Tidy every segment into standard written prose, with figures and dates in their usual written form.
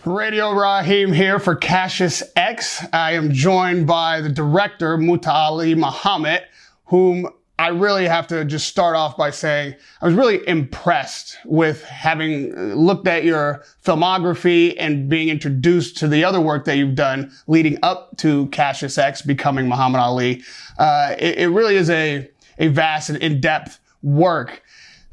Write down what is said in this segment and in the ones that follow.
Radio Rahim here for Cassius X. I am joined by the director, Muta'Ali Muhammad, whom I really have to just start off by saying I was really impressed with having looked at your filmography and being introduced to the other work that you've done leading up to Cassius X becoming Muhammad Ali. It really is a vast and in-depth work.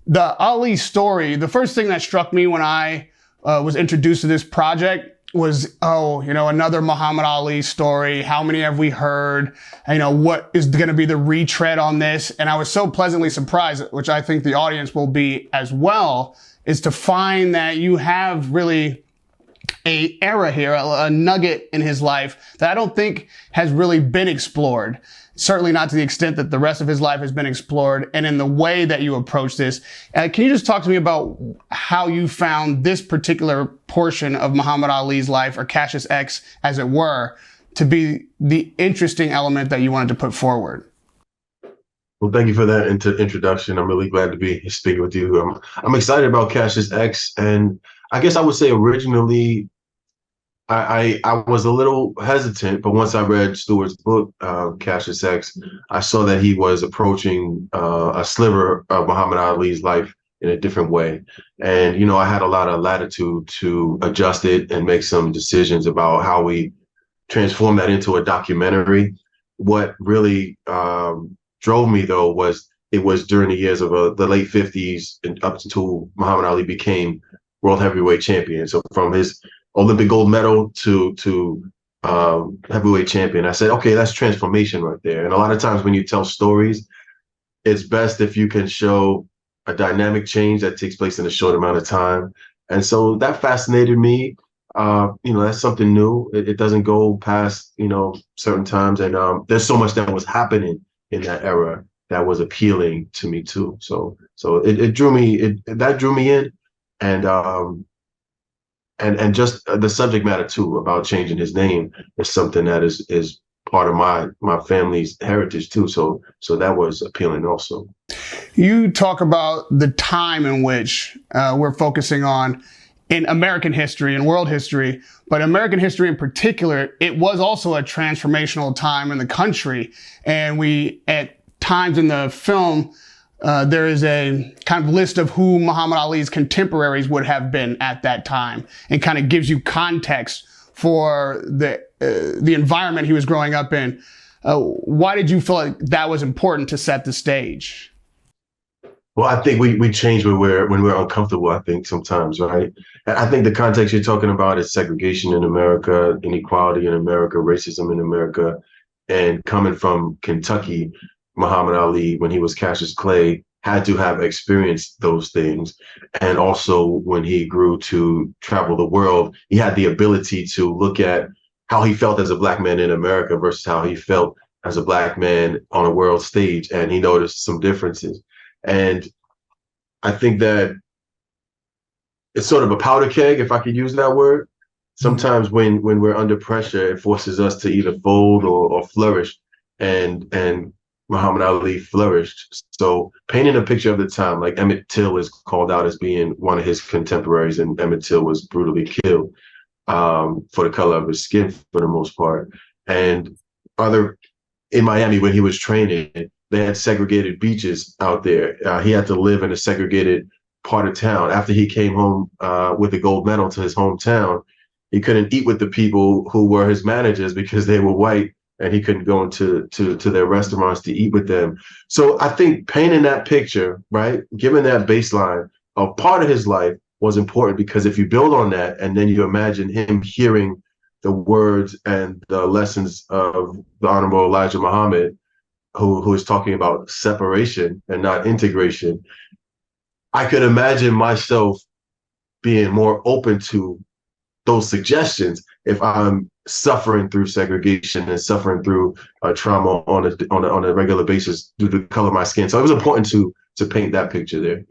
The Ali story, the first thing that struck me when I was introduced to this project was, another Muhammad Ali story. How many have we heard? What is going to be the retread on this? And I was so pleasantly surprised, which I think the audience will be as well, is to find that you have really a era here, a nugget in his life that I don't think has really been explored. Certainly not to the extent that the rest of his life has been explored, and in the way that you approach this. Can you just talk to me about how you found this particular portion of Muhammad Ali's life, or Cassius X, as it were, to be the interesting element that you wanted to put forward? Well, thank you for that introduction. I'm really glad to be speaking with you. I'm excited about Cassius X, and I guess I would say originally, I was a little hesitant, but once I read Stuart's book, Cassius X, I saw that he was approaching a sliver of Muhammad Ali's life in a different way. And, I had a lot of latitude to adjust it and make some decisions about how we transform that into a documentary. What really drove me, though, was it was during the years of the late 50s and up until Muhammad Ali became world heavyweight champion. So from his Olympic gold medal to heavyweight champion, I said, okay, that's transformation right there. And a lot of times when you tell stories, it's best if you can show a dynamic change that takes place in a short amount of time. And so that fascinated me. That's something new. It doesn't go past, certain times. And there's so much that was happening in that era that was appealing to me too. So it drew me, that drew me in. And just the subject matter too about changing his name is something that is part of my family's heritage too. So that was appealing also. You talk about the time in which we're focusing on in American history and world history, but American history in particular, it was also a transformational time in the country. And we, at times in the film, there is a kind of list of who Muhammad Ali's contemporaries would have been at that time, and kind of gives you context for the environment he was growing up in. Why did you feel like that was important to set the stage? Well, I think we change when we're uncomfortable, I think, sometimes, right? And I think the context you're talking about is segregation in America, inequality in America, racism in America. And coming from Kentucky, Muhammad Ali, when he was Cassius Clay, had to have experienced those things. And also when he grew to travel the world, he had the ability to look at how he felt as a Black man in America versus how he felt as a Black man on a world stage. And he noticed some differences. And I think that it's sort of a powder keg, if I could use that word. Sometimes when we're under pressure, it forces us to either fold or flourish. And Muhammad Ali flourished. So painting a picture of the time, like Emmett Till is called out as being one of his contemporaries, and Emmett Till was brutally killed for the color of his skin for the most part. And in Miami, when he was training, they had segregated beaches out there. He had to live in a segregated part of town. After he came home with the gold medal to his hometown, he couldn't eat with the people who were his managers because they were white, and he couldn't go into their restaurants to eat with them. So I think painting that picture, right, given that baseline of part of his life was important, because if you build on that and then you imagine him hearing the words and the lessons of the Honorable Elijah Muhammad, who is talking about separation and not integration, I could imagine myself being more open to those suggestions if I'm suffering through segregation and suffering through trauma on a regular basis due to the color of my skin. So it was important to paint that picture there,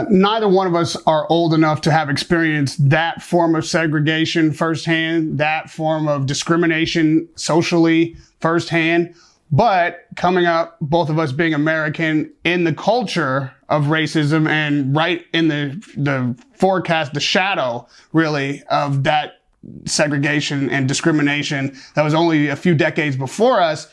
Neither one of us are old enough to have experienced that form of segregation firsthand, that form of discrimination socially firsthand. But coming up, both of us being American in the culture of racism and right in the forecast, the shadow really of that segregation and discrimination that was only a few decades before us,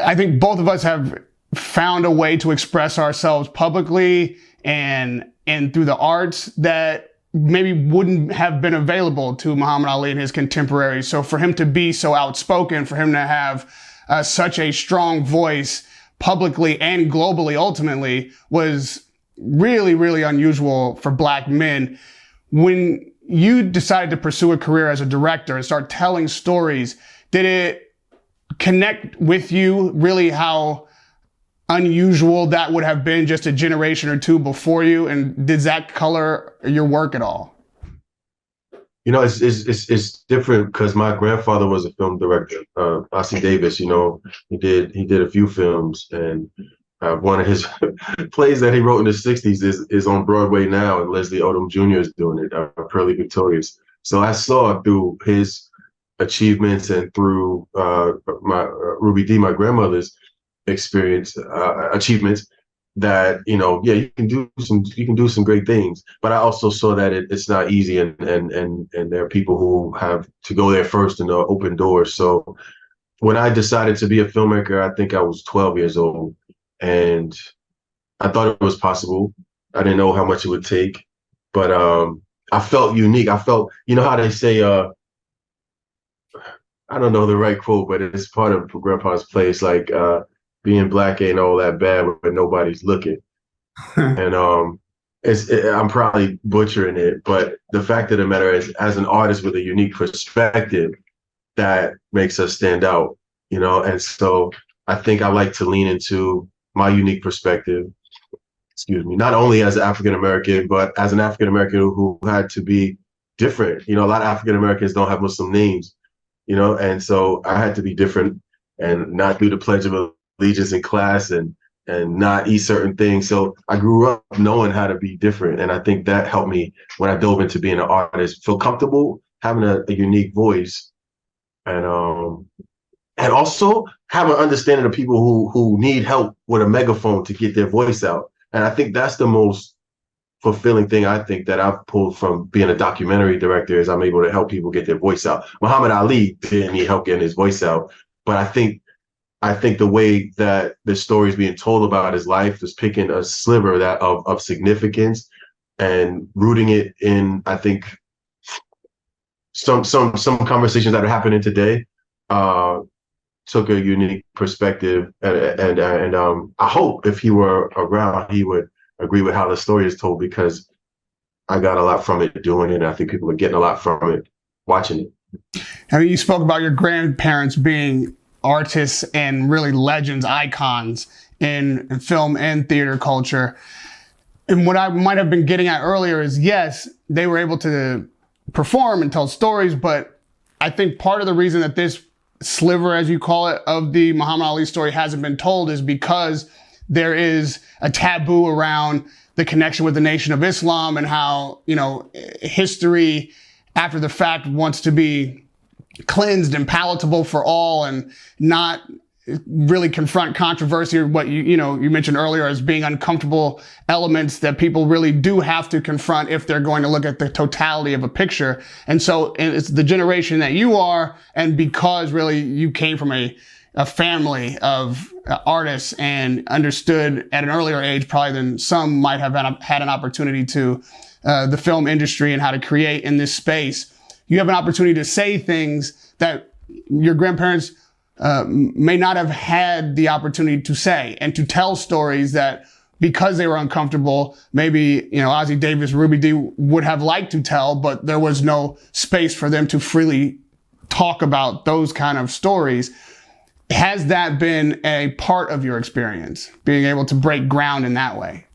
I think both of us have found a way to express ourselves publicly and through the arts that maybe wouldn't have been available to Muhammad Ali and his contemporaries. So for him to be so outspoken, for him to have such a strong voice publicly and globally, ultimately, was really, really unusual for Black men. When you decided to pursue a career as a director and start telling stories, did it connect with you really how unusual that would have been just a generation or two before you? And did that color your work at all? You know, it's different because my grandfather was a film director, Ossie Davis. You know, he did a few films, and one of his plays that he wrote in the '60s is on Broadway now, and Leslie Odom Jr. is doing it, Pearly Victorious. So I saw through his achievements and through my Ruby Dee, my grandmother's experience, achievements, that, you know, yeah, you can do some great things. But I also saw that it's not easy, and there are people who have to go there first and open doors. So when I decided to be a filmmaker, I think I was 12 years old, and I thought it was possible. I didn't know how much it would take, but I felt unique. I felt, you know how they say, I don't know the right quote, but it's part of Grandpa's play. It's like, being Black ain't all that bad when nobody's looking. And I'm probably butchering it, but the fact of the matter is, as an artist with a unique perspective, that makes us stand out, you know? And so I think I like to lean into my unique perspective, excuse me, not only as an African-American, but as an African-American who had to be different. You know, a lot of African-Americans don't have Muslim names, you know? And so I had to be different and not do the Pledge of Allegiance in class and not eat certain things. So I grew up knowing how to be different. And I think that helped me when I dove into being an artist, feel comfortable having a unique voice, and also have an understanding of people who need help with a megaphone to get their voice out. And I think that's the most fulfilling thing I think that I've pulled from being a documentary director, is I'm able to help people get their voice out. Muhammad Ali didn't need help getting his voice out, but I think the way that the story is being told about his life is picking a sliver of significance and rooting it in, I think, some conversations that are happening today, took a unique perspective, and I hope if he were around, he would agree with how the story is told, because I got a lot from it doing it, and I think people are getting a lot from it watching it. I mean, you spoke about your grandparents being artists and really legends, icons in film and theater culture. And what I might have been getting at earlier is, yes, they were able to perform and tell stories, but I think part of the reason that this sliver, as you call it, of the Muhammad Ali story hasn't been told is because there is a taboo around the connection with the Nation of Islam, and how, you know, history after the fact wants to be cleansed and palatable for all, and not really confront controversy, or what you mentioned earlier as being uncomfortable elements that people really do have to confront if they're going to look at the totality of a picture. And so it's the generation that you are, and because really you came from a family of artists and understood at an earlier age probably than some might have had an opportunity to the film industry and how to create in this space. You have an opportunity to say things that your grandparents may not have had the opportunity to say, and to tell stories that, because they were uncomfortable, maybe, you know, Ossie Davis, Ruby Dee would have liked to tell, but there was no space for them to freely talk about those kind of stories. Has that been a part of your experience, being able to break ground in that way?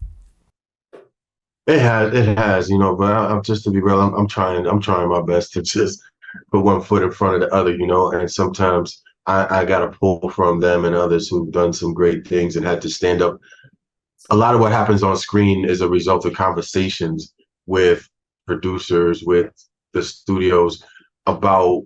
It has, you know, but I'm just, to be real, I'm trying my best to just put one foot in front of the other, you know, and sometimes I got to pull from them and others who've done some great things and had to stand up. A lot of what happens on screen is a result of conversations with producers, with the studios about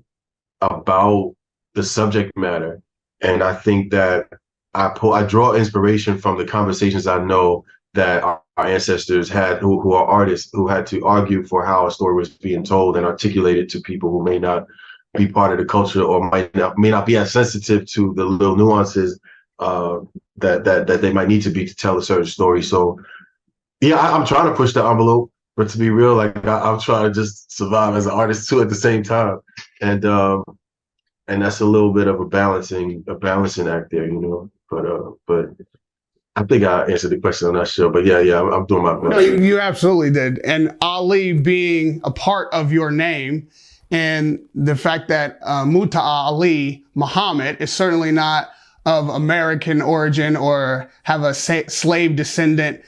the subject matter. And I think that I draw inspiration from the conversations I know that our ancestors had, who are artists, who had to argue for how a story was being told and articulate it to people who may not be part of the culture or may not be as sensitive to the little nuances that they might need to be to tell a certain story. So yeah, I'm trying to push the envelope, but to be real, like I'm trying to just survive as an artist too at the same time, and that's a little bit of a balancing act there, you know. But I think I answered the question. I'm not sure, but yeah, I'm doing my best. No, you absolutely did. And Ali being a part of your name, and the fact that Muta'Ali, Muhammad, is certainly not of American origin or have a slave descendant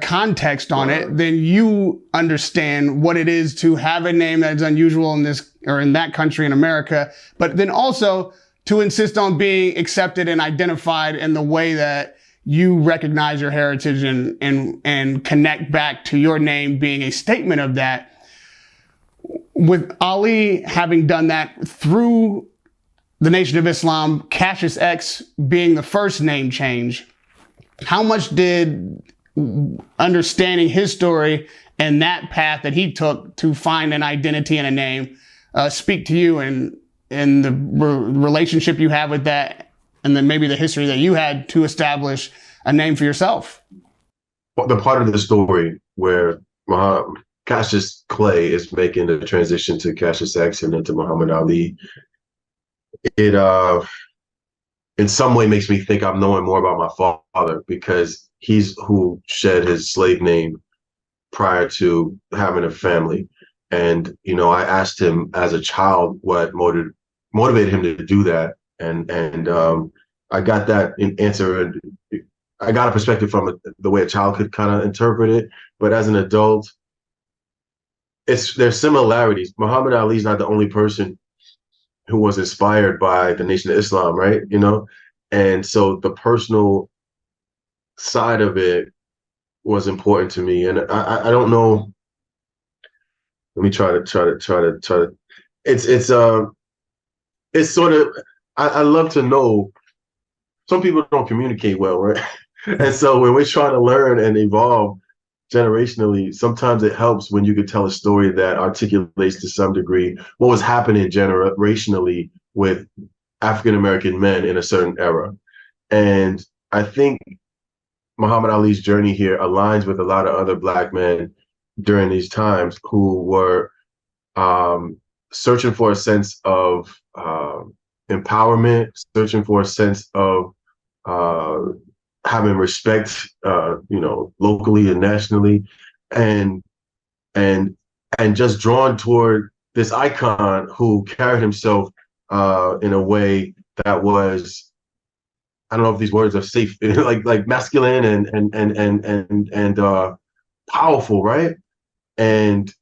context on it, then you understand what it is to have a name that is unusual in this or in that country in America, but then also to insist on being accepted and identified in the way that you recognize your heritage and connect back to your name being a statement of that. With Ali having done that through the Nation of Islam, Cassius X being the first name change, how much did understanding his story and that path that he took to find an identity and a name speak to you and the relationship you have with that, and then maybe the history that you had to establish a name for yourself? Well, the part of the story where Cassius Clay is making the transition to Cassius X and then to Muhammad Ali, it in some way makes me think I'm knowing more about my father, because he's who shed his slave name prior to having a family. And, you know, I asked him as a child what motivated him to do that. And I got that answer. And I got a perspective from it, the way a child could kind of interpret it. But as an adult, there's similarities. Muhammad Ali is not the only person who was inspired by the Nation of Islam, right? You know, and so the personal side of it was important to me. And I don't know. Let me try to. It's sort of. I love to know. Some people don't communicate well, right? And so when we're trying to learn and evolve generationally, sometimes it helps when you could tell a story that articulates to some degree what was happening generationally with African American men in a certain era. And I think Muhammad Ali's journey here aligns with a lot of other Black men during these times who were searching for a sense of empowerment, searching for a sense of having respect, you know, locally and nationally, and just drawn toward this icon who carried himself in a way that was, I don't know if these words are safe, like masculine and powerful, right? And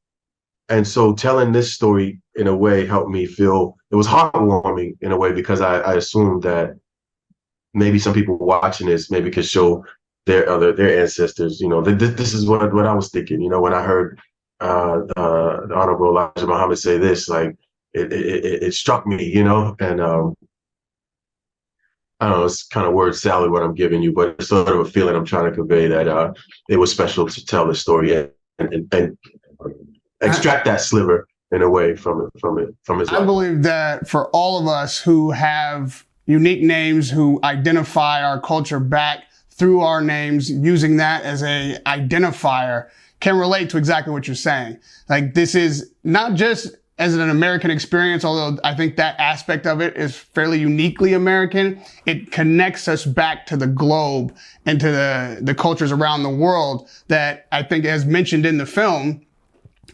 so telling this story in a way helped me feel, it was heartwarming in a way, because I assumed that maybe some people watching this maybe could show their ancestors, you know, this is what I was thinking, you know, when I heard the Honorable Elijah Muhammad say this, like it struck me, you know, and I don't know, it's kind of word salad what I'm giving you, but it's sort of a feeling I'm trying to convey that it was special to tell the story and extract that sliver in a way from his life. I believe that for all of us who have unique names, who identify our culture back through our names, using that as a identifier, can relate to exactly what you're saying. Like, this is not just as an American experience, although I think that aspect of it is fairly uniquely American. It connects us back to the globe and to the cultures around the world that I think, as mentioned in the film,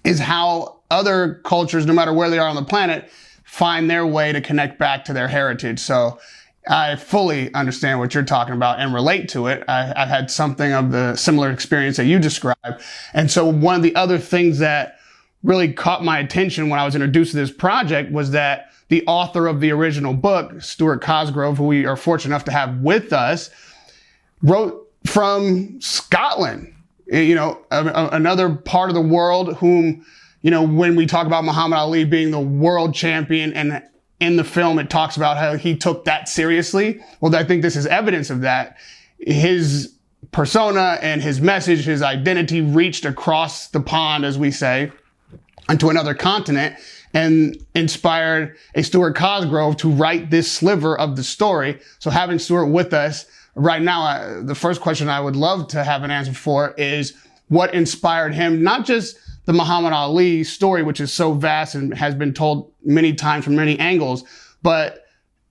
is how other cultures, no matter where they are on the planet, find their way to connect back to their heritage. So I fully understand what you're talking about and relate to it. I've had something of the similar experience that you described. And so one of the other things that really caught my attention when I was introduced to this project was that the author of the original book, Stuart Cosgrove, who we are fortunate enough to have with us, wrote from Scotland, you know, another part of the world whom, you know, when we talk about Muhammad Ali being the world champion and in the film, it talks about how he took that seriously. Well, I think this is evidence of that. His persona and his message, his identity reached across the pond, as we say, into another continent, and inspired a Stuart Cosgrove to write this sliver of the story. So having Stuart with us right now, the first question I would love to have an answer for is what inspired him, not just the Muhammad Ali story, which is so vast and has been told many times from many angles, but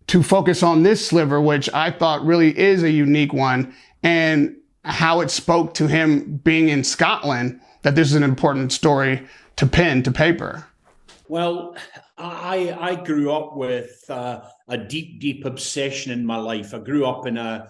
to focus on this sliver, which I thought really is a unique one, and how it spoke to him being in Scotland, that this is an important story to pen to paper. Well, I grew up with a deep obsession in my life. I grew up in a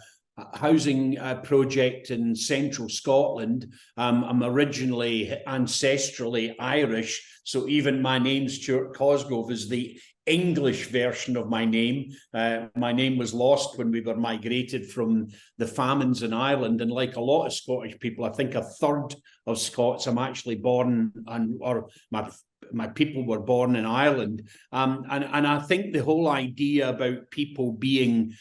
housing project in central Scotland. I'm originally ancestrally Irish, so even my name, Stuart Cosgrove, is the English version of my name. My name was lost when we were migrated from the famines in Ireland, and like a lot of Scottish people, I think a third of Scots, I'm actually born, or my people were born in Ireland. And I think the whole idea about people being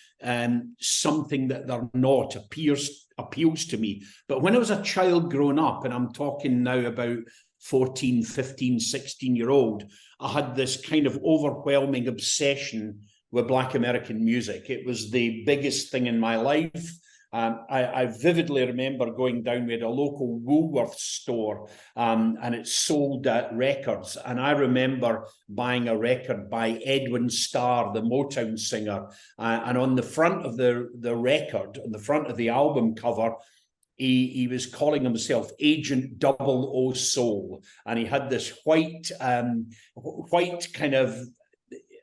something that they're not appeals to me. But when I was a child growing up, and I'm talking now about 14, 15, 16-year-old, I had this kind of overwhelming obsession with Black American music. It was the biggest thing in my life. I vividly remember going down with a local Woolworths store, and it sold records. And I remember buying a record by Edwin Starr, the Motown singer. And on the front of the record, on the front of the album cover, he was calling himself Agent 00 Soul. And he had this white kind of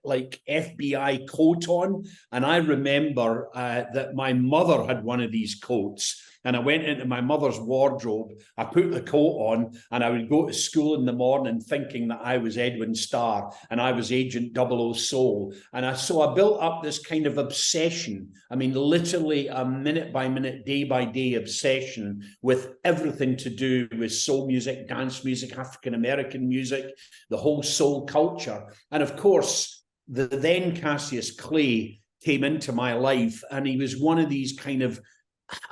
like FBI coat on. And I remember that my mother had one of these coats, and I went into my mother's wardrobe, I put the coat on, and I would go to school in the morning thinking that I was Edwin Starr and I was Agent 00 Soul. And so I built up this kind of obsession. I mean, literally a minute by minute, day by day obsession with everything to do with soul music, dance music, African-American music, the whole soul culture. And of course, the then Cassius Clay came into my life, and he was one of these kind of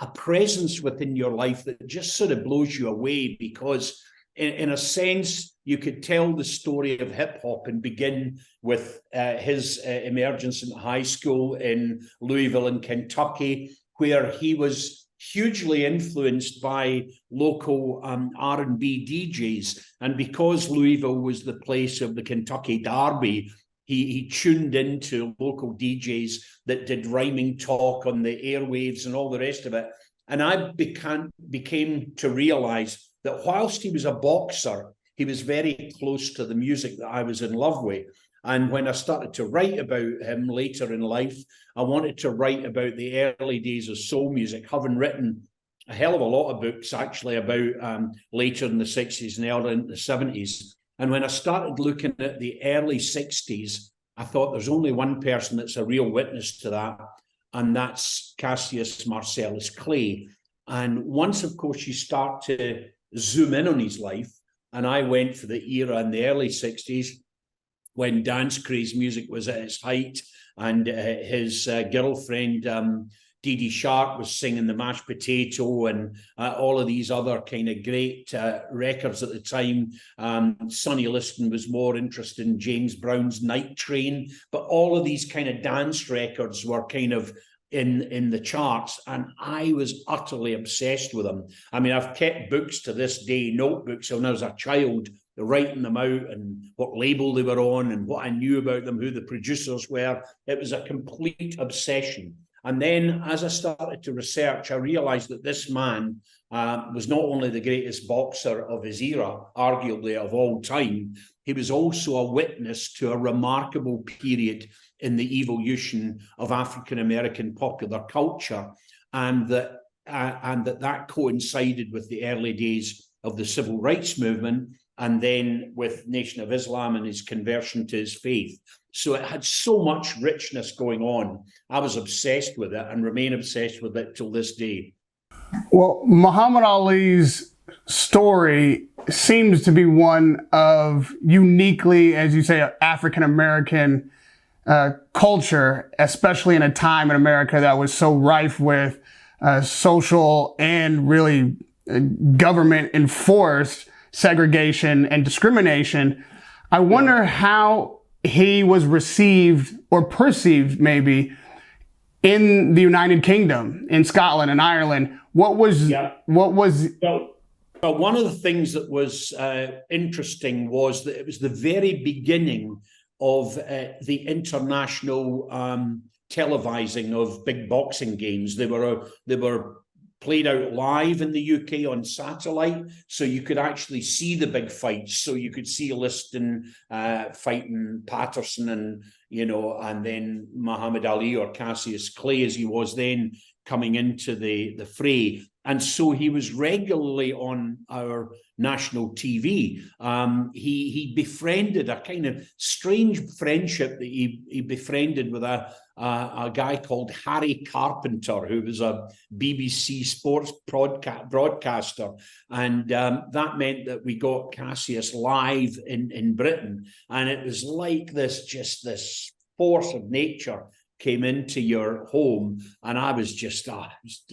a presence within your life that just sort of blows you away, because in a sense, you could tell the story of hip hop and begin with his emergence in high school in Louisville in Kentucky, where he was hugely influenced by local R&B DJs. And because Louisville was the place of the Kentucky Derby, he tuned into local DJs that did rhyming talk on the airwaves and all the rest of it. And I became to realize that whilst he was a boxer, he was very close to the music that I was in love with. And when I started to write about him later in life, I wanted to write about the early days of soul music, having written a hell of a lot of books actually about later in the 60s and early in the 70s. And when I started looking at the early 60s, I thought there's only one person that's a real witness to that, and that's Cassius Marcellus Clay. And once, of course, you start to zoom in on his life, and I went for the era in the early 60s when dance craze music was at its height, and his girlfriend, Dee Dee Sharp, was singing The Mashed Potato and all of these other kind of great records at the time. Sonny Liston was more interested in James Brown's Night Train, but all of these kind of dance records were kind of in the charts, and I was utterly obsessed with them. I mean, I've kept books to this day, notebooks when I was a child, writing them out and what label they were on and what I knew about them, who the producers were. It was a complete obsession. And then as I started to research, I realized that this man was not only the greatest boxer of his era, arguably of all time, he was also a witness to a remarkable period in the evolution of African-American popular culture, and that coincided with the early days of the civil rights movement, and then with Nation of Islam and his conversion to his faith. So it had so much richness going on. I was obsessed with it and remain obsessed with it till this day. Well, Muhammad Ali's story seems to be one of uniquely, as you say, African-American culture, especially in a time in America that was so rife with social and really government enforced segregation and discrimination. I wonder how he was received or perceived maybe in the United Kingdom, in Scotland and Ireland. What was Well, one of the things that was interesting was that it was the very beginning of the international televising of big boxing games. They were played out live in the UK on satellite, so you could actually see the big fights. So you could see Liston fighting Patterson, and and then Muhammad Ali or Cassius Clay, as he was then, coming into the fray. And so he was regularly on our national TV. He befriended a kind of strange friendship that he befriended with a guy called Harry Carpenter, who was a BBC sports broadcaster. And that meant that we got Cassius live in Britain. And it was like this force of nature came into your home, and I was just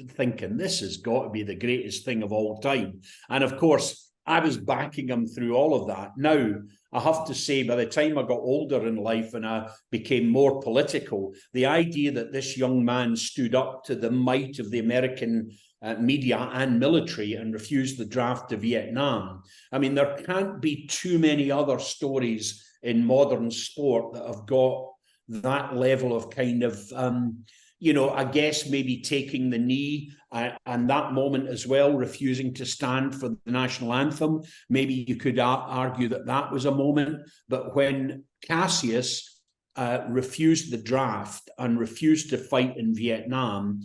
thinking, this has got to be the greatest thing of all time. And of course, I was backing him through all of that. Now, I have to say, by the time I got older in life and I became more political, the idea that this young man stood up to the might of the American media and military and refused the draft to Vietnam. I mean, there can't be too many other stories in modern sport that have got that level of kind of, I guess maybe taking the knee and that moment as well, refusing to stand for the national anthem. Maybe you could argue that was a moment. But when Cassius refused the draft and refused to fight in Vietnam,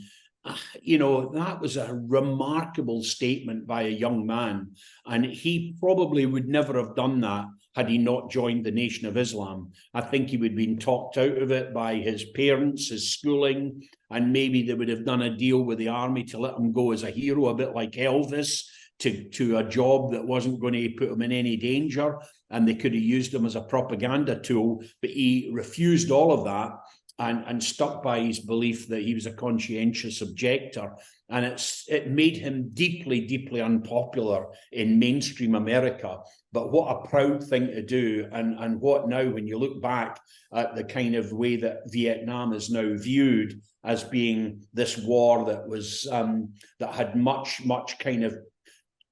that was a remarkable statement by a young man. And he probably would never have done that had he not joined the Nation of Islam. I think he would have been talked out of it by his parents, his schooling, and maybe they would have done a deal with the army to let him go as a hero, a bit like Elvis, to a job that wasn't going to put him in any danger, and they could have used him as a propaganda tool. But he refused all of that and stuck by his belief that he was a conscientious objector. And it made him deeply, deeply unpopular in mainstream America. But what a proud thing to do. And what now, when you look back at the kind of way that Vietnam is now viewed as being this war that was that had much kind of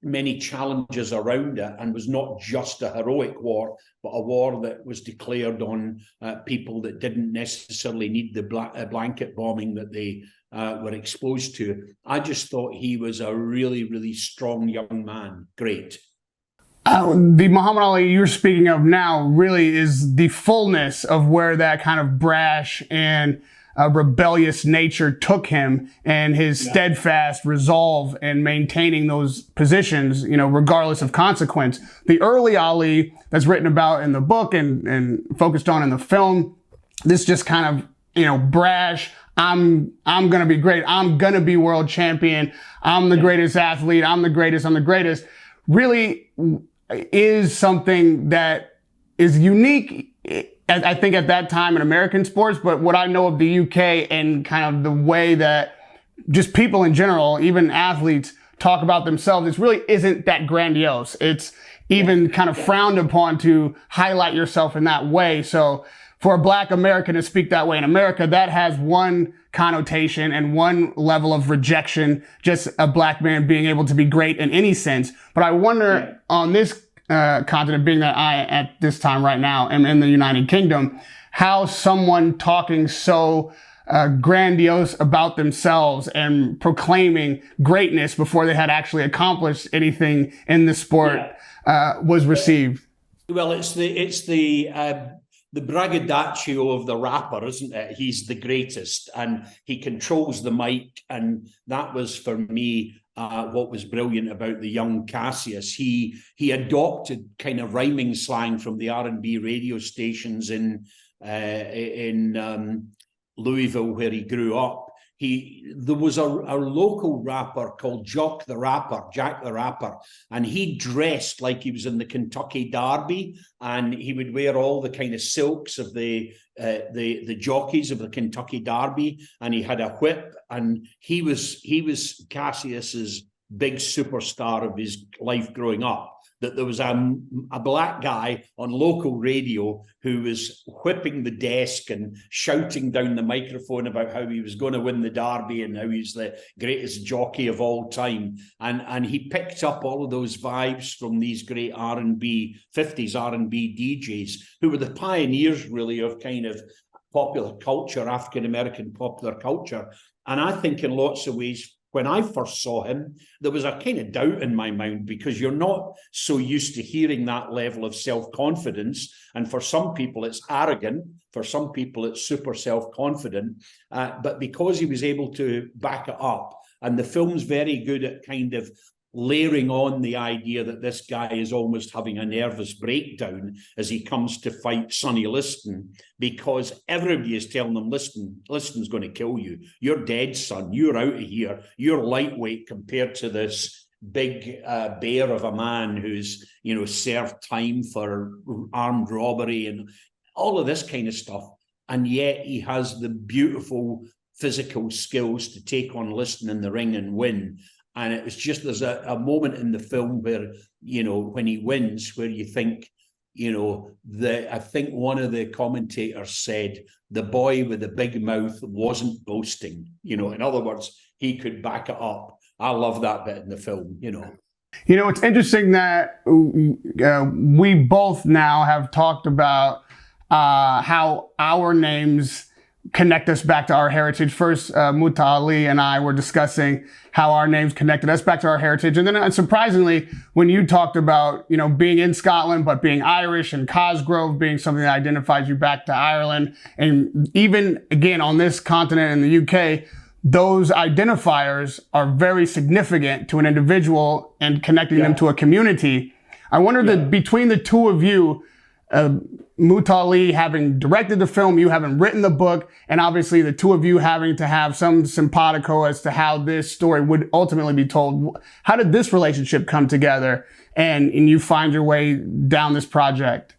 many challenges around it, and was not just a heroic war, but a war that was declared on people that didn't necessarily need the blanket bombing that they were exposed to. I just thought he was a really, really strong young man. Great. The Muhammad Ali you're speaking of now really is the fullness of where that kind of brash and rebellious nature took him, and his steadfast resolve in maintaining those positions, regardless of consequence. The early Ali that's written about in the book and focused on in the film, this just kind of, brash, I'm going to be great. I'm going to be world champion. I'm the greatest athlete. I'm the greatest, really is something that is unique, I think, at that time in American sports. But what I know of the UK and kind of the way that just people in general, even athletes, talk about themselves, it really isn't that grandiose. It's even kind of frowned upon to highlight yourself in that way. So for a Black American to speak that way in America, that has one connotation and one level of rejection, just a Black man being able to be great in any sense. But I wonder on this continent, being that I, at this time right now, am in the United Kingdom, how someone talking so grandiose about themselves and proclaiming greatness before they had actually accomplished anything in the sport was received. Well, it's the braggadocio of the rapper, isn't it? He's the greatest, and he controls the mic. And that was, for me, what was brilliant about the young Cassius. He adopted kind of rhyming slang from the R&B radio stations in Louisville, where he grew up. there was a local rapper called Jack the Rapper, and he dressed like he was in the Kentucky Derby, and he would wear all the kind of silks of the jockeys of the Kentucky Derby, and he had a whip, and he was Cassius's big superstar of his life growing up. That there was a black guy on local radio who was whipping the desk and shouting down the microphone about how he was going to win the Derby and how he's the greatest jockey of all time. And he picked up all of those vibes from these great R&B, 50s R&B DJs who were the pioneers really of kind of popular culture, African-American popular culture. And I think in lots of ways, when I first saw him, there was a kind of doubt in my mind because you're not so used to hearing that level of self-confidence. And for some people, it's arrogant. For some people, it's super self-confident. But because he was able to back it up, and the film's very good at kind of layering on the idea that this guy is almost having a nervous breakdown as he comes to fight Sonny Liston, because everybody is telling him, Liston's going to kill you. You're dead, son. You're out of here. You're lightweight compared to this big bear of a man who's, served time for armed robbery and all of this kind of stuff. And yet he has the beautiful physical skills to take on Liston in the ring and win. And it was just, there's a moment in the film where, when he wins, where you think, I think one of the commentators said, the boy with the big mouth wasn't boasting, in other words, he could back it up. I love that bit in the film, It's interesting that we both now have talked about how our names connect us back to our heritage. First, Muta'Ali and I were discussing how our names connected us back to our heritage. And then surprisingly, when you talked about, being in Scotland, but being Irish and Cosgrove being something that identifies you back to Ireland. And even again, on this continent in the UK, those identifiers are very significant to an individual and connecting them to a community. I wonder that between the two of you, Muta'Ali having directed the film, you having written the book, and obviously the two of you having to have some simpatico as to how this story would ultimately be told. How did this relationship come together and you find your way down this project?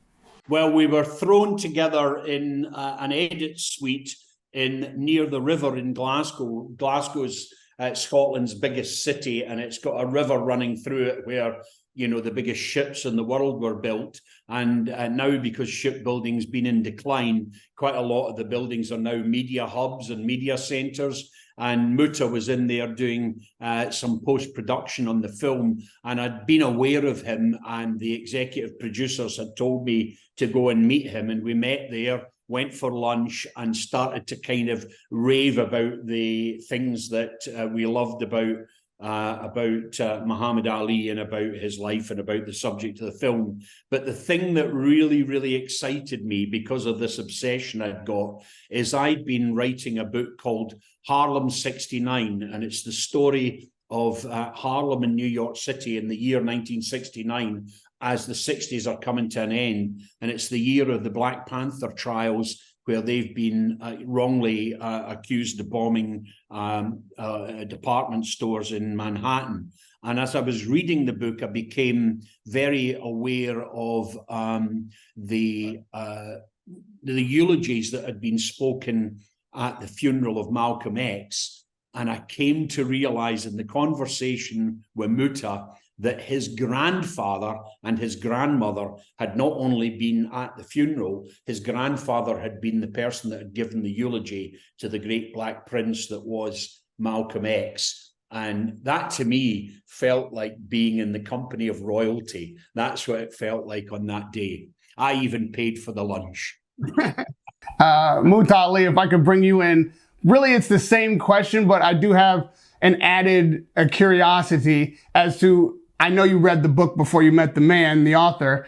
Well, we were thrown together in an edit suite near the river in Glasgow. Glasgow's Scotland's biggest city, and it's got a river running through it where the biggest ships in the world were built. And now, because shipbuilding's been in decline, quite a lot of the buildings are now media hubs and media centres. And Muta was in there doing some post-production on the film. And I'd been aware of him, and the executive producers had told me to go and meet him. And we met there, went for lunch, and started to kind of rave about the things that we loved about Muhammad Ali and about his life and about the subject of the film. But the thing that really, really excited me because of this obsession I'd got is I'd been writing a book called Harlem 69, and it's the story of Harlem in New York City in the year 1969 as the 60s are coming to an end. And it's the year of the Black Panther trials, where they've been wrongly accused of bombing department stores in Manhattan. And as I was reading the book, I became very aware of the eulogies that had been spoken at the funeral of Malcolm X. And I came to realize in the conversation with Muta that his grandfather and his grandmother had not only been at the funeral, his grandfather had been the person that had given the eulogy to the great Black Prince that was Malcolm X. And that to me felt like being in the company of royalty. That's what it felt like on that day. I even paid for the lunch. Muta'Ali, if I could bring you in, really it's the same question, but I do have an added curiosity as to, I know you read the book before you met the man, the author.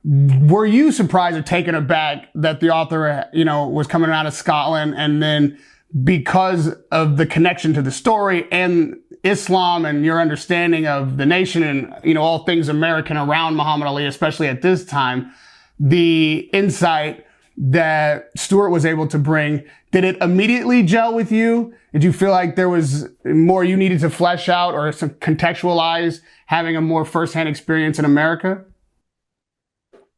Were you surprised or taken aback that the author, was coming out of Scotland, and then because of the connection to the story and Islam and your understanding of the nation and, all things American around Muhammad Ali, especially at this time, the insight that Stuart was able to bring, did it immediately gel with you? Did you feel like there was more you needed to flesh out or contextualize having a more firsthand experience in America?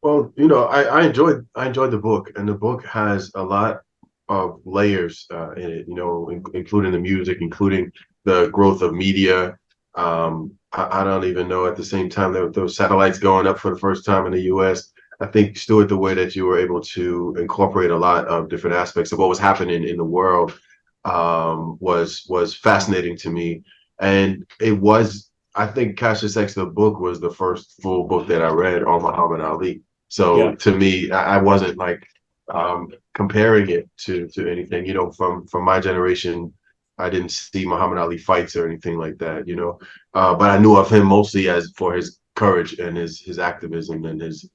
Well, you know, I enjoyed the book, and the book has a lot of layers in it. You know, including the music, including the growth of media. I don't even know at the same time that those satellites going up for the first time in the U.S. I think, Stuart, the way that you were able to incorporate a lot of different aspects of what was happening in the world was fascinating to me. And it was, I think Cassius X, the book, was the first full book that I read on Muhammad Ali. So to me, I wasn't like comparing it to anything, you know, from my generation. I didn't see Muhammad Ali fights or anything like that, you know, but I knew of him mostly as for his courage and his activism and his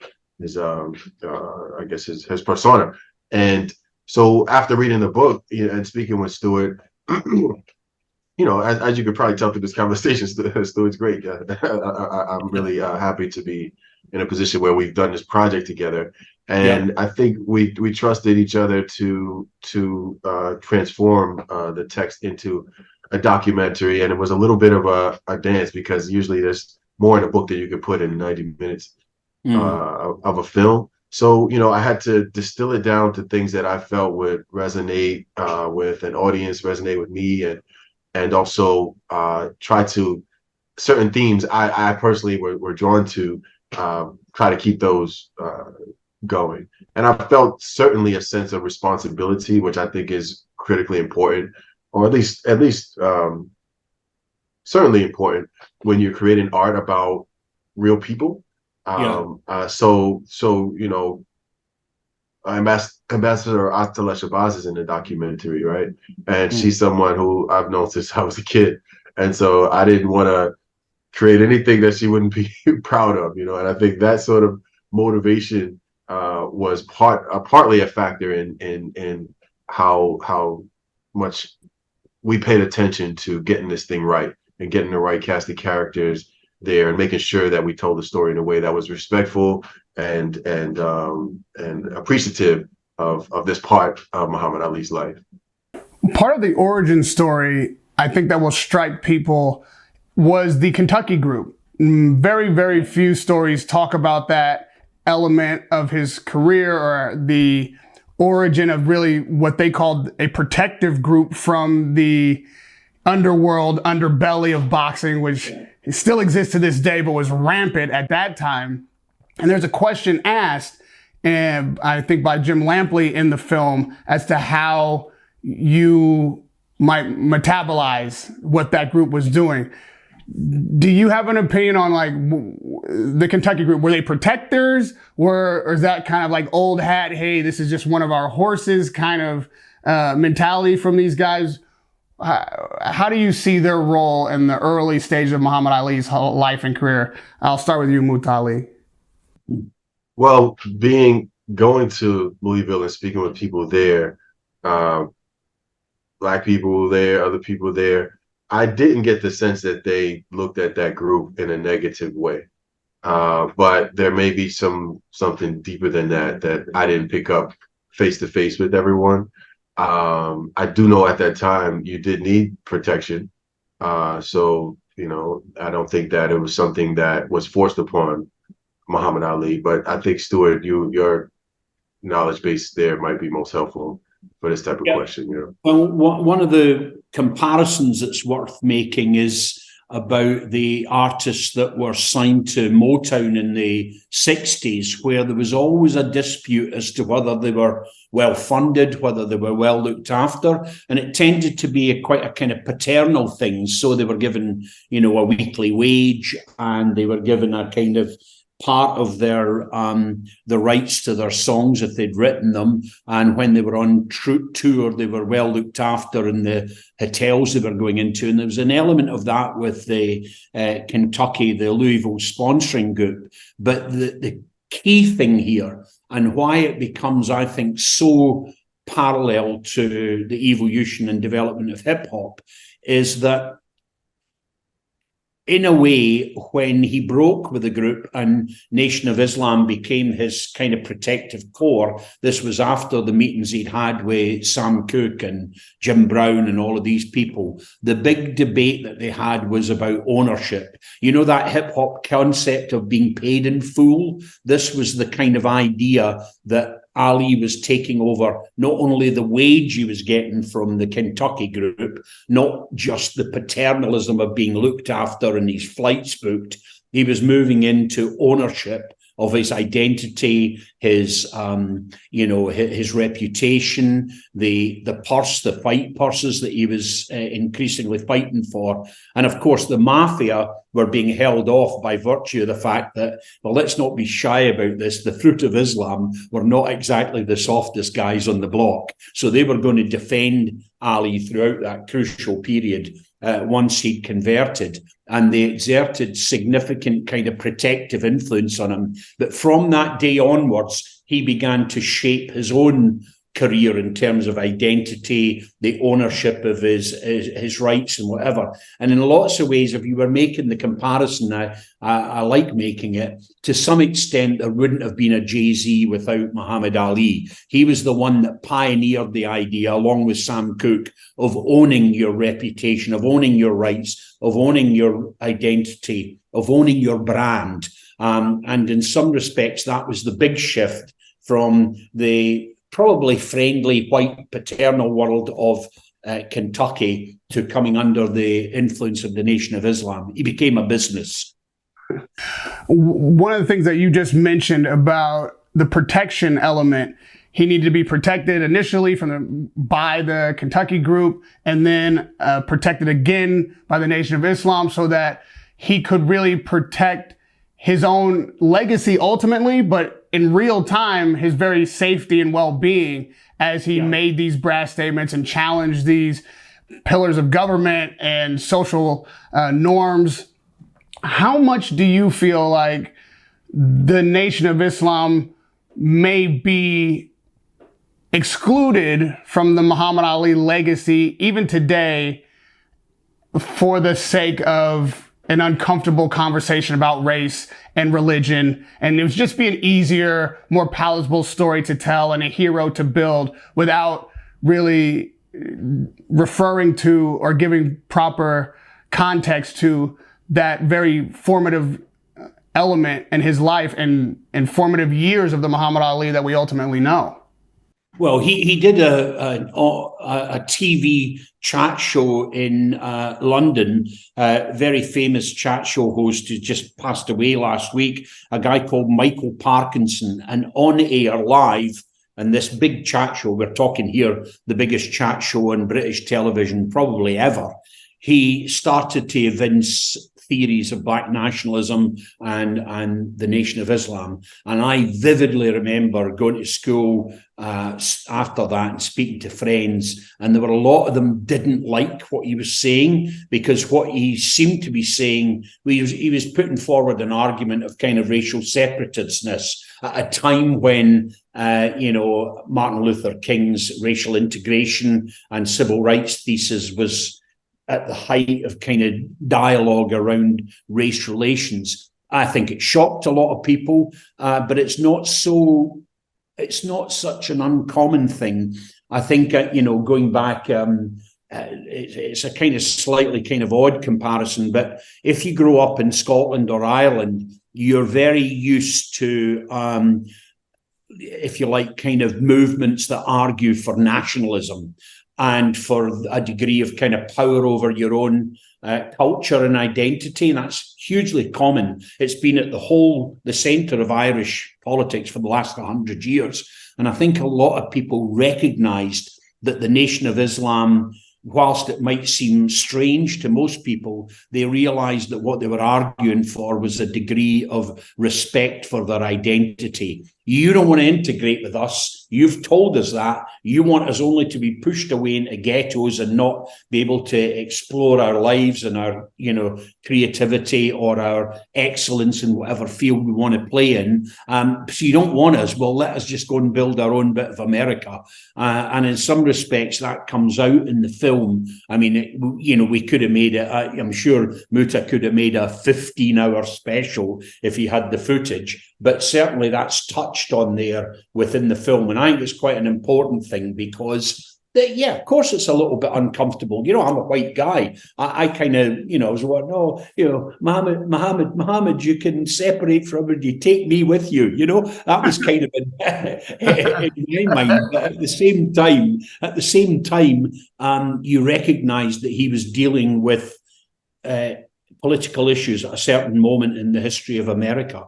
I guess his persona. And so after reading the book, you know, and speaking with Stuart, you know, as you could probably tell through this conversation, Stuart's great. I'm really happy to be in a position where we've done this project together. And I think we trusted each other to transform the text into a documentary. And it was a little bit of a dance, because usually there's more in a book that you could put in 90 minutes of a film. So, you know, I had to distill it down to things that I felt would resonate with an audience, resonate with me, and also try to, certain themes I personally were drawn to, try to keep those going. And I felt certainly a sense of responsibility, which I think is critically important, or at least certainly important when you're creating art about real people. So you know, Ambassador Atala Shabazz is in the documentary, right? And she's someone who I've known since I was a kid, and so I didn't want to create anything that she wouldn't be proud of, you know. And I think that sort of motivation was partly a factor in how much we paid attention to getting this thing right and getting the right cast of characters there and making sure that we told the story in a way that was respectful and appreciative of this part of Muhammad Ali's life. Part of the origin story, I think, that will strike people was the Kentucky group. Very, very few stories talk about that element of his career, or the origin of really what they called a protective group from the underworld, underbelly of boxing, which still exists to this day, but was rampant at that time. And there's a question asked, and I think by Jim Lampley in the film, as to how you might metabolize what that group was doing. Do you have an opinion on like the Kentucky group? Were they protectors, or is that kind of like old hat, hey, this is just one of our horses kind of mentality from these guys? How do you see their role in the early stage of Muhammad Ali's whole life and career? I'll start with you, Muta'Ali. Well, going to Louisville and speaking with people there, Black people there, other people there, I didn't get the sense that they looked at that group in a negative way. But there may be something deeper than that I didn't pick up face to face with everyone. I do know at that time you did need protection. So, you know, I don't think that it was something that was forced upon Muhammad Ali, but I think, Stuart, your knowledge base there might be most helpful for this type of question. You know? Well, one of the comparisons that's worth making is about the artists that were signed to Motown in the 60s, where there was always a dispute as to whether they were well funded, whether they were well looked after. And it tended to be quite a kind of paternal thing. So they were given, you know, a weekly wage, and they were given a kind of part of their the rights to their songs if they'd written them, and when they were on tour they were well looked after in the hotels they were going into. And there was an element of that with the Kentucky, the Louisville sponsoring group. But the key thing here, and why it becomes, I think, so parallel to the evolution and development of hip hop, is that in a way, when he broke with the group and Nation of Islam became his kind of protective core, this was after the meetings he'd had with Sam Cooke and Jim Brown and all of these people. The big debate that they had was about ownership. You know, that hip hop concept of being paid in full? This was the kind of idea that Ali was taking over not only the wage he was getting from the Kentucky group, not just the paternalism of being looked after and his flights booked. He was moving into ownership of his identity, his reputation, the purse, the fight purses that he was increasingly fighting for. And of course, the mafia were being held off by virtue of the fact that, well, let's not be shy about this. The Fruit of Islam were not exactly the softest guys on the block. So they were going to defend Ali throughout that crucial period once he'd converted. And they exerted significant kind of protective influence on him. But from that day onwards, he began to shape his own career in terms of identity, the ownership of his rights and whatever. And in lots of ways, if you were making the comparison, I like making it, to some extent, there wouldn't have been a Jay-Z without Muhammad Ali. He was the one that pioneered the idea, along with Sam Cooke, of owning your reputation, of owning your rights, of owning your identity, of owning your brand. And in some respects, that was the big shift from the probably friendly white paternal world of Kentucky to coming under the influence of the Nation of Islam. He became a business. One of the things that you just mentioned about the protection element, he needed to be protected initially by the Kentucky group and then protected again by the Nation of Islam so that he could really protect his own legacy ultimately, but in real time, his very safety and well-being as he made these brass statements and challenged these pillars of government and social norms. How much do you feel like the Nation of Islam may be excluded from the Muhammad Ali legacy even today for the sake of an uncomfortable conversation about race and religion, and it was just be an easier, more palatable story to tell and a hero to build without really referring to or giving proper context to that very formative element in his life and formative years of the Muhammad Ali that we ultimately know? Well, he did a TV chat show in London, very famous chat show host who just passed away last week, a guy called Michael Parkinson, and on air live, and this big chat show, we're talking here, the biggest chat show on British television probably ever, he started to evince theories of black nationalism and the Nation of Islam. And I vividly remember going to school after that and speaking to friends, and there were a lot of them didn't like what he was saying, because what he seemed to be saying, he was putting forward an argument of kind of racial separatistness at a time when Martin Luther King's racial integration and civil rights thesis was at the height of kind of dialogue around race relations. I think it shocked a lot of people, but it's not such an uncommon thing. I think, going back, it's a kind of slightly kind of odd comparison, but if you grow up in Scotland or Ireland, you're very used to, if you like, kind of movements that argue for nationalism and for a degree of kind of power over your own culture and identity. And that's hugely common. It's been at the centre of Irish politics for the last 100 years. And I think a lot of people recognised that the Nation of Islam, whilst it might seem strange to most people, they realised that what they were arguing for was a degree of respect for their identity You don't want to integrate with us. You've told us that. You want us only to be pushed away into ghettos and not be able to explore our lives and our, creativity or our excellence in whatever field we want to play in. So you don't want us. Well, let us just go and build our own bit of America. And in some respects, that comes out in the film. I mean, we could have made it, I'm sure Muta could have made a 15-hour special if he had the footage, but certainly that's touched on there within the film. And I think it's quite an important thing because, of course, it's a little bit uncomfortable. I'm a white guy. I kind of, I was like, no, Muhammad, you can separate from it. You take me with you. That was kind of in my mind. But at the same time, you recognise that he was dealing with political issues at a certain moment in the history of America.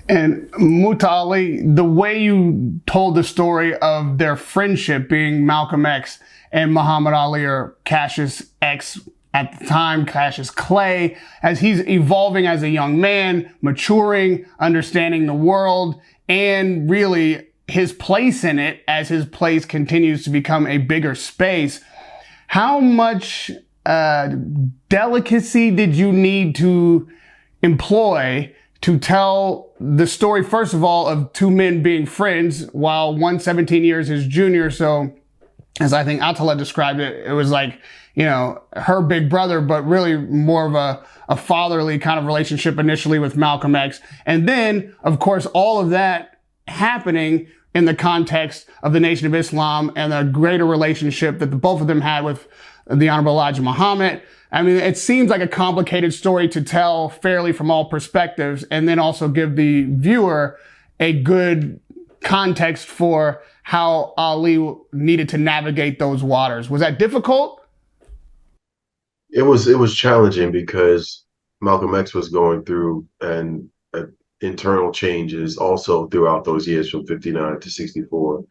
And Muta'Ali, the way you told the story of their friendship being Malcolm X and Muhammad Ali, or Cassius X at the time, Cassius Clay, as he's evolving as a young man, maturing, understanding the world, and really his place in it as his place continues to become a bigger space. How much delicacy did you need to employ to tell the story, first of all, of two men being friends, while one 17 years his junior? So, as I think Atala described it, it was like, her big brother, but really more of a fatherly kind of relationship initially with Malcolm X. And then, of course, all of that happening in the context of the Nation of Islam and the greater relationship that the both of them had with the Honorable Elijah Muhammad. I mean, it seems like a complicated story to tell fairly from all perspectives, and then also give the viewer a good context for how Ali needed to navigate those waters. Was that difficult? It was challenging because Malcolm X was going through internal changes also throughout those years from 59 to 64.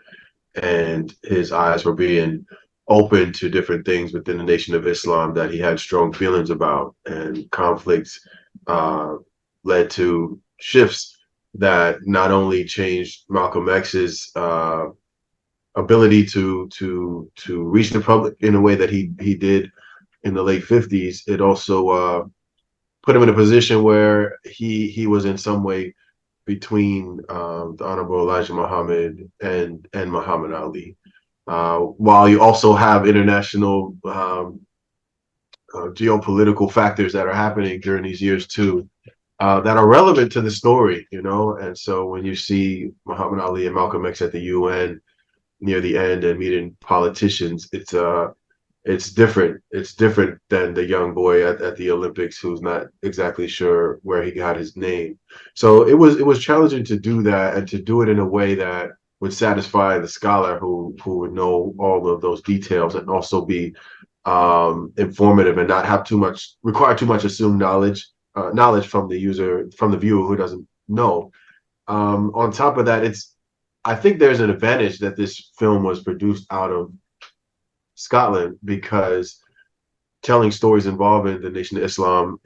And his eyes were being open to different things within the Nation of Islam that he had strong feelings about, and conflicts led to shifts that not only changed Malcolm X's ability to reach the public in a way that he did in the late 50s. It also put him in a position where he was in some way between the Honorable Elijah Muhammad and Muhammad Ali. While you also have international geopolitical factors that are happening during these years too, that are relevant to the story, And so when you see Muhammad Ali and Malcolm X at the UN near the end and meeting politicians, it's different. It's different than the young boy at the Olympics who's not exactly sure where he got his name. So it was challenging to do that, and to do it in a way that would satisfy the scholar who would know all of those details, and also be informative and not have require too much assumed knowledge from the viewer who doesn't know. On top of that, I think there's an advantage that this film was produced out of Scotland, because telling stories involving the Nation of Islam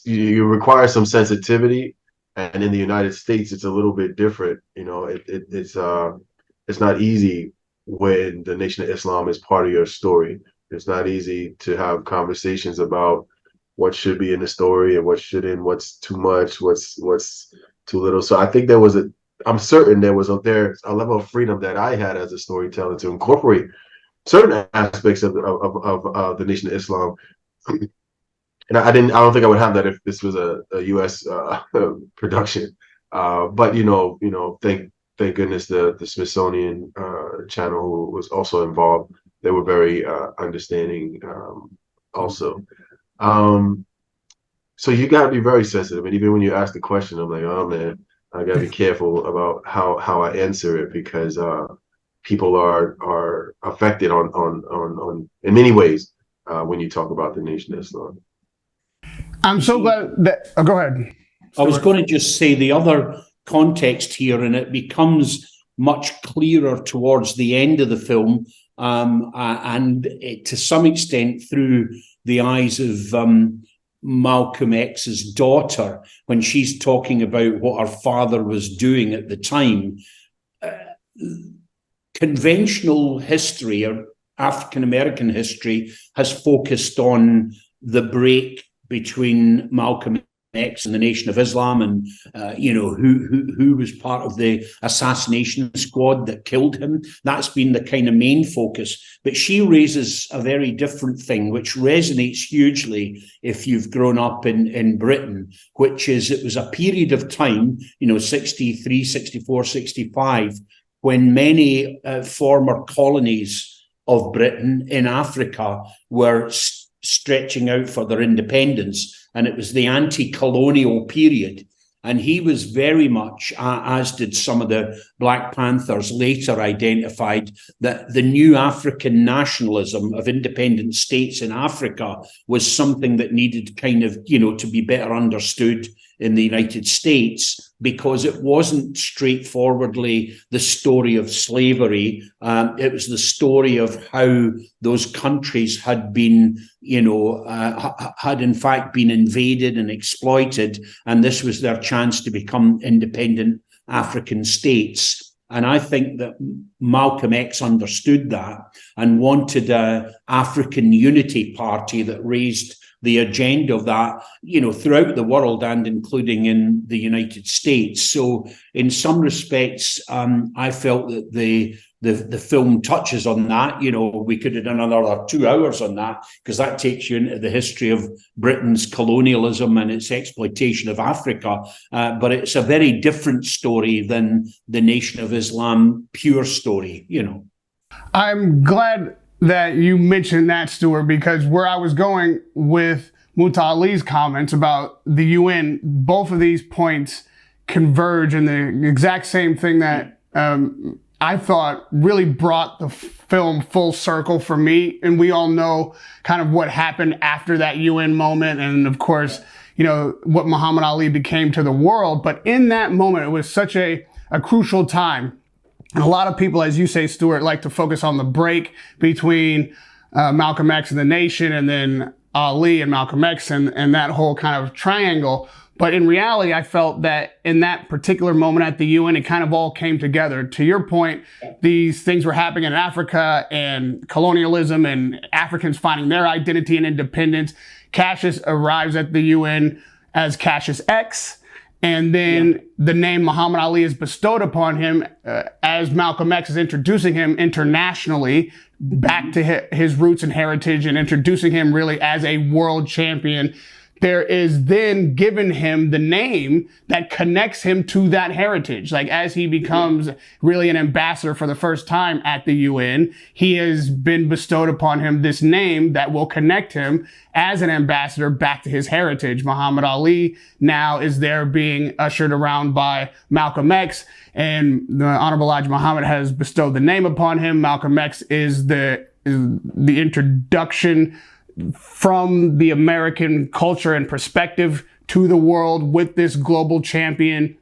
you require some sensitivity. And in the United States, it's a little bit different. It's not easy when the Nation of Islam is part of your story. It's not easy to have conversations about what should be in the story and what shouldn't, what's too much, what's too little. So I think I'm certain there's a level of freedom that I had as a storyteller to incorporate certain aspects of the Nation of Islam. And I don't think I would have that if this was a U.S. production. But thank goodness the Smithsonian channel, who was also involved, they were very understanding also. So you got to be very sensitive, and even when you ask the question, I'm like, oh man, I got to be careful about how I answer it, because people are affected on in many ways when you talk about the Nation of Islam. I'm so glad that. Oh, go ahead. I was going to just say the other context here, and it becomes much clearer towards the end of the film, and to some extent through the eyes of Malcolm X's daughter, when she's talking about what her father was doing at the time, conventional history or African-American history has focused on the break between Malcolm X and the Nation of Islam, and who was part of the assassination squad that killed him. That's been the kind of main focus. But she raises a very different thing, which resonates hugely if you've grown up in Britain, which is it was a period of time, 63, 64, 65, when many former colonies of Britain in Africa were stretching out for their independence. And it was the anti-colonial period. And he was very much, as did some of the Black Panthers later, identified that the new African nationalism of independent states in Africa was something that needed kind of, to be better understood in the United States, because it wasn't straightforwardly the story of slavery. It was the story of how those countries had been, had in fact been invaded and exploited, and this was their chance to become independent African states. And I think that Malcolm X understood that and wanted an African unity party that raised the agenda of that, throughout the world and including in the United States. So in some respects, I felt that the film touches on that. We could have done another 2 hours on that, because that takes you into the history of Britain's colonialism and its exploitation of Africa. But it's a very different story than the Nation of Islam pure story, I'm glad that you mentioned that, Stuart, because where I was going with Muta'Ali's comments about the UN, both of these points converge in the exact same thing that I thought really brought the film full circle for me. And we all know kind of what happened after that UN moment. And of course, what Muhammad Ali became to the world. But in that moment, it was such a crucial time. And a lot of people, as you say, Stuart, like to focus on the break between Malcolm X and the Nation, and then Ali and Malcolm X and that whole kind of triangle. But in reality, I felt that in that particular moment at the UN, it kind of all came together. To your point, these things were happening in Africa, and colonialism and Africans finding their identity and independence. Cassius arrives at the UN as Cassius X. And then the name Muhammad Ali is bestowed upon him as Malcolm X is introducing him internationally back to his roots and heritage, and introducing him really as a world champion. There is then given him the name that connects him to that heritage. Like, as he becomes really an ambassador for the first time at the UN, he has been bestowed upon him this name that will connect him as an ambassador back to his heritage. Muhammad Ali now is there being ushered around by Malcolm X, and the Honorable Elijah Muhammad has bestowed the name upon him. Malcolm X is the introduction from the American culture and perspective to the world with this global champion.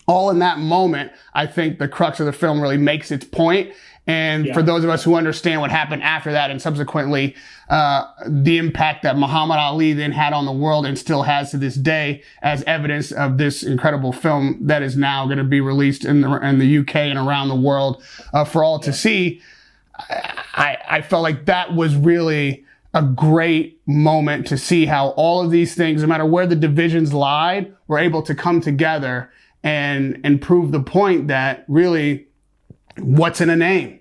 All in that moment, I think the crux of the film really makes its point. And for those of us who understand what happened after that, and subsequently the impact that Muhammad Ali then had on the world and still has to this day, as evidence of this incredible film that is now going to be released in the UK and around the world for all to see, I felt like that was really a great moment to see how all of these things, no matter where the divisions lied, were able to come together and prove the point that really, what's in a name?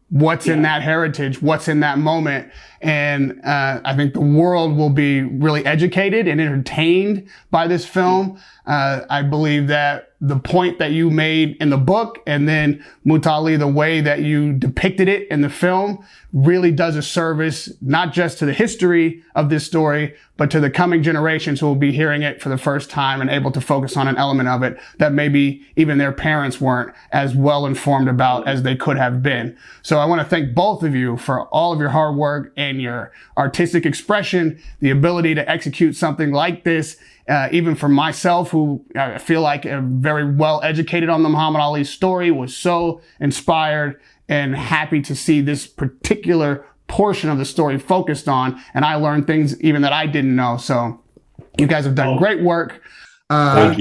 What's in that heritage? What's in that moment? And I think the world will be really educated and entertained by this film. I believe that the point that you made in the book, and then Muta'Ali, the way that you depicted it in the film, really does a service, not just to the history of this story, but to the coming generations who will be hearing it for the first time and able to focus on an element of it that maybe even their parents weren't as well informed about as they could have been. So I want to thank both of you for all of your hard work and your artistic expression, the ability to execute something like this. Even for myself, who I feel like very well educated on the Muhammad Ali story, was so inspired and happy to see this particular portion of the story focused on. And I learned things even that I didn't know. So You guys have done great work. Thank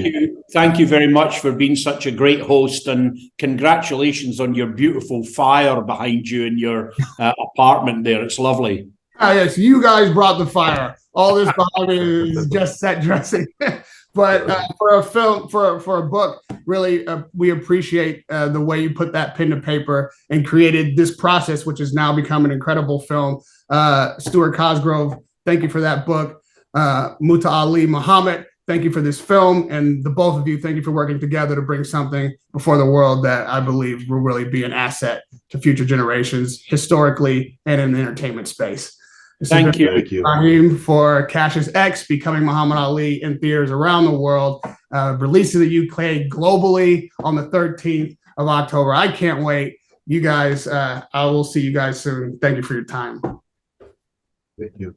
you very much for being such a great host, and congratulations on your beautiful fire behind you in your apartment there. It's lovely. Yes, you guys brought the fire. All this behind me is just set dressing. But for a film, for a book, really, we appreciate the way you put that pen to paper and created this process, which has now become an incredible film. Stuart Cosgrove, thank you for that book. Muta'Ali Muhammad, thank you for this film. And the both of you, thank you for working together to bring something before the world that I believe will really be an asset to future generations, historically and in the entertainment space. Thank you. Rahim for Cassius X, Becoming Muhammad Ali in theaters around the world, released in the UK globally on the 13th of October. I can't wait. You guys, I will see you guys soon. Thank you for your time. Thank you.